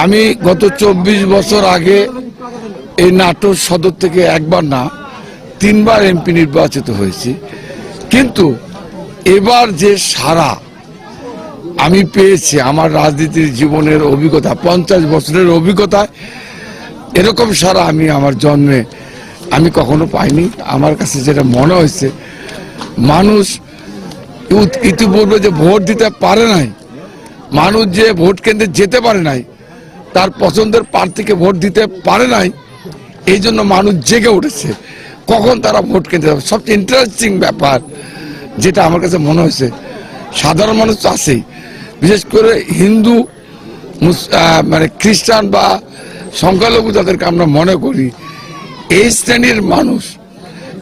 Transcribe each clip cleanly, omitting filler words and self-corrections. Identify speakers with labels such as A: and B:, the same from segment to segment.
A: আমি গত 24 বছর আগে এই নাটোর সদর থেকে একবার না 3 বার এমপি নির্বাচিত হয়েছি, কিন্তু এবার যে সারা আমি পেয়েছি আমার রাজনীতির জীবনের অভিজ্ঞতা 50 বছরের অভিজ্ঞতায় এরকম সারা আমি আমার জন্মে আমি কখনো পাইনি। আমার কাছে যেটা মনে হয়েছে, মানুষ ইতিপূর্বে যে ভোট দিতে পারে নাই, মানুষ যে ভোট কেন্দ্রে যেতে পারে নাই, তার পছন্দের প্রার্থীকে ভোট দিতে পারে নাই, এই জন্য মানুষ জেগে উঠেছে কখন তারা ভোট কেন্দ্রে যাবে। সবচেয়ে ইন্টারেস্টিং ব্যাপার যেটা আমার কাছে মনে হয়েছে, সাধারণ মানুষ তো আছেই, বিশেষ করে হিন্দু মানে খ্রিস্টান বা সংখ্যালঘু যাদেরকে আমরা মনে করি, এই শ্রেণীর মানুষ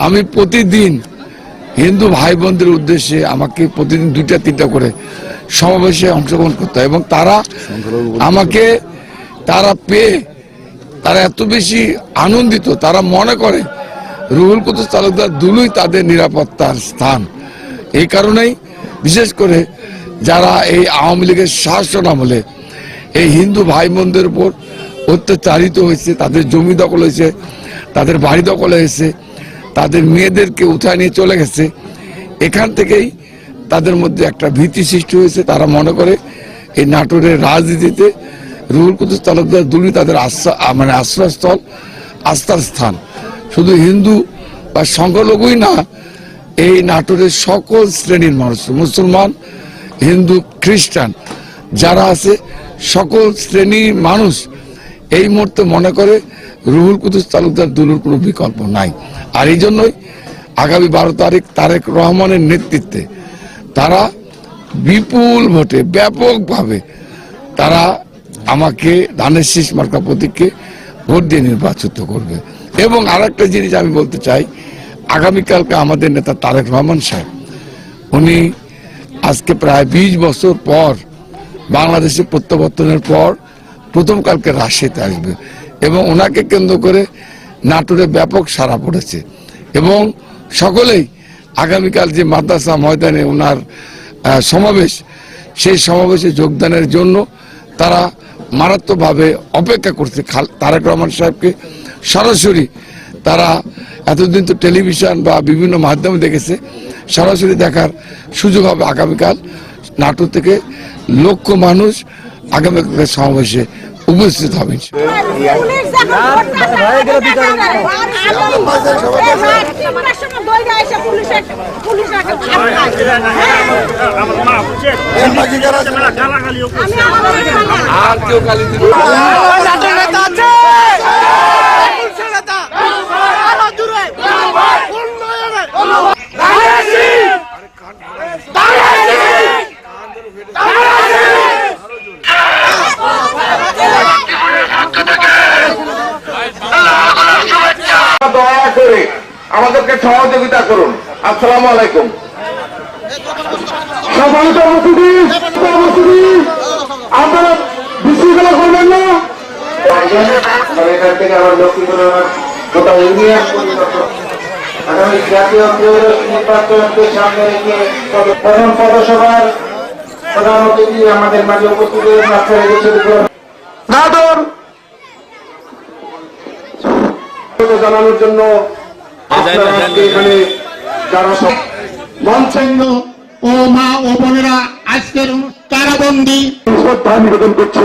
A: আমি প্রতিদিন হিন্দু ভাই বোনদের উদ্দেশ্যে আমাকে প্রতিদিন 2টা-3টা করে সমাবেশে অংশগ্রহণ করতে হয়, এবং তারা আমাকে তারা পেয়ে তারা এত বেশি আনন্দিত, তারা মনে করে রুহুল কুদ্দুস তালুকদার দুলুই তাদের নিরাপত্তার স্থান। এই কারণেই বিশেষ করে যারা এই আওয়ামী লীগের শাসন আমলে এই হিন্দু ভাই বোনদের উপর অত্যাচারিত হয়েছে, তাদের জমি দখল হয়েছে, তাদের বাড়ি দখল হয়েছে, তাদের মেয়েদেরকে উঠায় নিয়ে চলে গেছে, এখান থেকেই তাদের মধ্যে একটা ভীতি সৃষ্টি হয়েছে। তারা মনে করে এই নাটোরের রাজনীতিতে রুহুল কুদ্দুস তালুকদার দুলুই তাদের আশ্রয়স্থল, আস্থার স্থান। শুধু হিন্দু বা সংখ্যালঘুই না, এই নাটোরের সকল শ্রেণীর মানুষ, মুসলমান, হিন্দু, খ্রিস্টান যারা আছে, সকল শ্রেণীর মানুষ এই মুহূর্তে মনে করে রুহুল কুদ্দুস তালুকদার দুলুর কোনো বিকল্প নাই। আর এই জন্যই আগামী 12 তারিখ তারেক রহমানের নেতৃত্বে তারা বিপুল ভোটে ব্যাপকভাবে তারা আমাকে ধানের শীষ মার্কা প্রতীককে ভোট দিয়ে নির্বাচিত করবে। এবং আরেকটা জিনিস আমি বলতে চাই, আগামীকালকে আমাদের নেতা তারেক রহমান সাহেব, উনি আজকে প্রায় 20 বছর পর বাংলাদেশে প্রত্যাবর্তনের পর প্রথম কালকে রাজশাহীতে আসবে, এবং ওনাকে কেন্দ্র করে নাটোরে ব্যাপক সাড়া পড়েছে, এবং সকলেই আগামীকাল যে মাদ্রাসা ময়দানে ওনার সমাবেশ, সেই সমাবেশে যোগদানের জন্য তারা মারাত্মকভাবে অপেক্ষা করছে তারেক রহমান সাহেবকে সরাসরি। তারা এতদিন তো টেলিভিশন বা বিভিন্ন মাধ্যমে দেখেছে, সরাসরি দেখার সুযোগ হবে আগামীকাল। নাটোর থেকে লক্ষ মানুষ আগামীকাল সমাবেশে উপস্থিত হবে।
B: দয়া করে আমাদেরকে সহযোগিতা করুন। আসসালামু আলাইকুম। আপনারা বিশৃঙ্খলা করবেন না। এখান থেকে আমার লক্ষ্মীপুর গোটা ইউনিয়ন আগামী জাতীয় নির্বাচনকে সামনে রেখে প্রথম পৌরসভার প্রধান অতিথি আমাদের মাঝে উপস্থিত নাটোর জানানোর জন্য এখানে যারা সব মঞ্চাঙ্গ ও মা ও বোনেরা আজকের কারাবন্দী শ্রদ্ধা নিবেদন করছি।